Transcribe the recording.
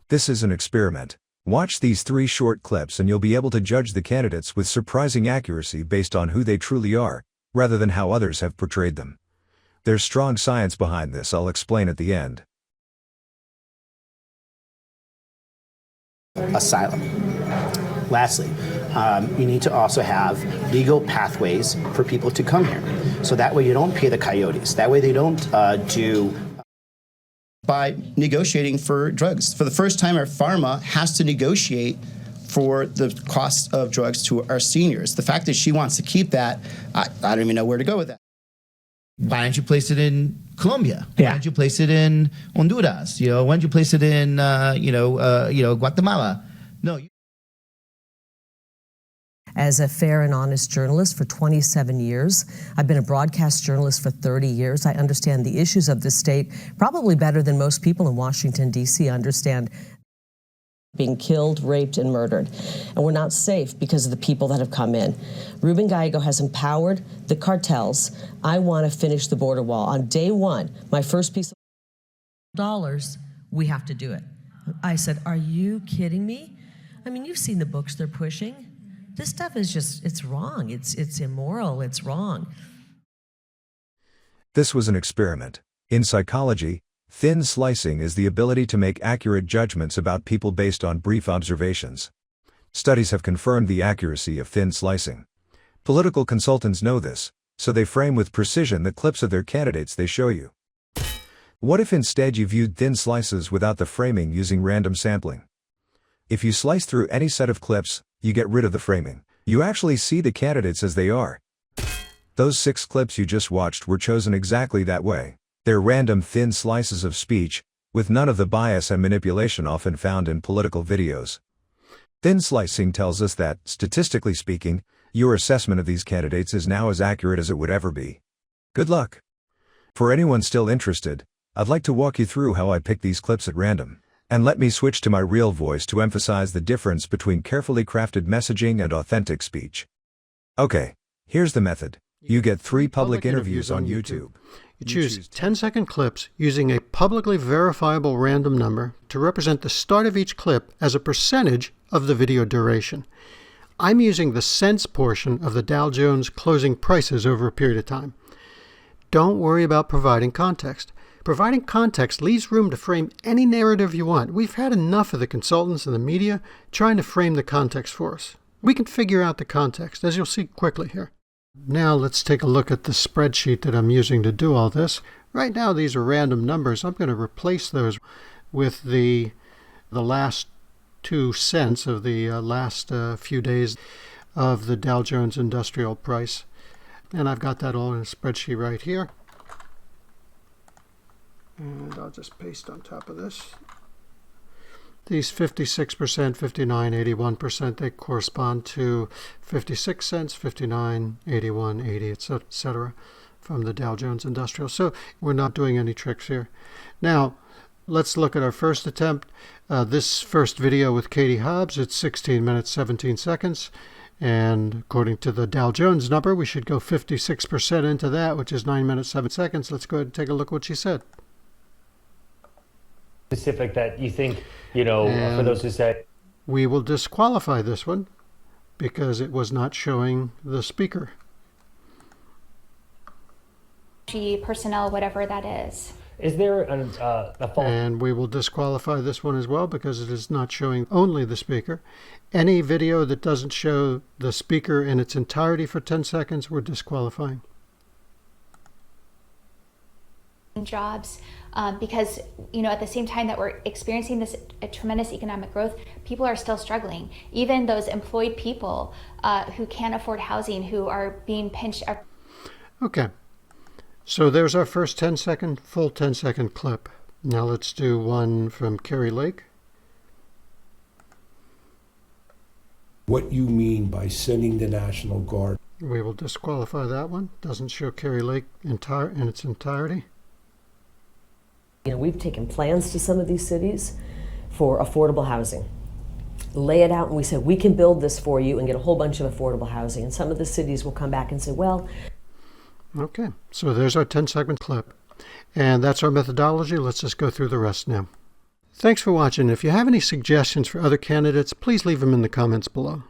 This is an experiment. Watch these 3 short clips and you'll be able to judge the candidates with surprising accuracy based on who they truly are, rather than how others have portrayed them. There's strong science behind this, I'll explain at the end. Asylum. Lastly, you need to also have legal pathways for people to come here. So that way you don't pay the coyotes. That way they don't by negotiating for drugs. For the first time, our pharma has to negotiate for the cost of drugs to our seniors. The fact that she wants to keep that, I don't even know where to go with that. Why don't you place it in Colombia? Yeah. Why don't you place it in Honduras? Why don't you place it in Guatemala? No. As a fair and honest journalist for 27 years. I've been a broadcast journalist for 30 years. I understand the issues of the state probably better than most people in Washington, D.C. understand. Being killed, raped, and murdered. And we're not safe because of the people that have come in. Ruben Gallego has empowered the cartels. I want to finish the border wall. On day one, my first piece of dollars, we have to do it. I said, are you kidding me? I mean, you've seen the books they're pushing. This stuff is just, it's wrong. It's immoral. It's wrong. This was an experiment. In psychology, thin slicing is the ability to make accurate judgments about people based on brief observations. Studies have confirmed the accuracy of thin slicing. Political consultants know this, so they frame with precision the clips of their candidates they show you. What if instead you viewed thin slices without the framing using random sampling? If you slice through any set of clips, you get rid of the framing. You actually see the candidates as they are. Those 6 clips you just watched were chosen exactly that way. They're random thin slices of speech, with none of the bias and manipulation often found in political videos. Thin slicing tells us that, statistically speaking, your assessment of these candidates is now as accurate as it would ever be. Good luck. For anyone still interested, I'd like to walk you through how I pick these clips at random. And let me switch to my real voice to emphasize the difference between carefully crafted messaging and authentic speech. Okay, here's the method. You get 3 public interviews on YouTube. You choose 10-second clips using a publicly verifiable random number to represent the start of each clip as a percentage of the video duration. I'm using the cents portion of the Dow Jones closing prices over a period of time. Don't worry about providing context. Providing context leaves room to frame any narrative you want. We've had enough of the consultants and the media trying to frame the context for us. We can figure out the context, as you'll see quickly here. Now let's take a look at the spreadsheet that I'm using to do all this. Right now these are random numbers. I'm going to replace those with the last 2 cents of the last few days of the Dow Jones Industrial Price. And I've got that all in a spreadsheet right here. And I'll just paste on top of this. These 56%, 59, 81%, they correspond to 56 cents, 59, 81, 80, etc. from the Dow Jones Industrial. So we're not doing any tricks here. Now, let's look at our first attempt. This first video with Katie Hobbs, it's 16 minutes, 17 seconds. And according to the Dow Jones number, we should go 56% into that, which is 9 minutes, 7 seconds. Let's go ahead and take a look at what she said. Specific that you think, for those who say. We will disqualify this one because it was not showing the speaker. Personnel, whatever that is. Is there a fault? And we will disqualify this one as well because it is not showing only the speaker. Any video that doesn't show the speaker in its entirety for 10 seconds, we're disqualifying. Jobs, because at the same time that we're experiencing this tremendous economic growth, people are still struggling. Even those employed people who can't afford housing, who are being pinched. Okay, so there's our first full 10-second clip. Now let's do one from Kari Lake. What you mean by sending the National Guard? We will disqualify that one. Doesn't show Kari Lake in its entirety. We've taken plans to some of these cities for affordable housing. Lay it out and we said, we can build this for you and get a whole bunch of affordable housing. And some of the cities will come back and say, well. Okay, so there's our 10-second clip. And that's our methodology. Let's just go through the rest now. Thanks for watching. If you have any suggestions for other candidates, please leave them in the comments below.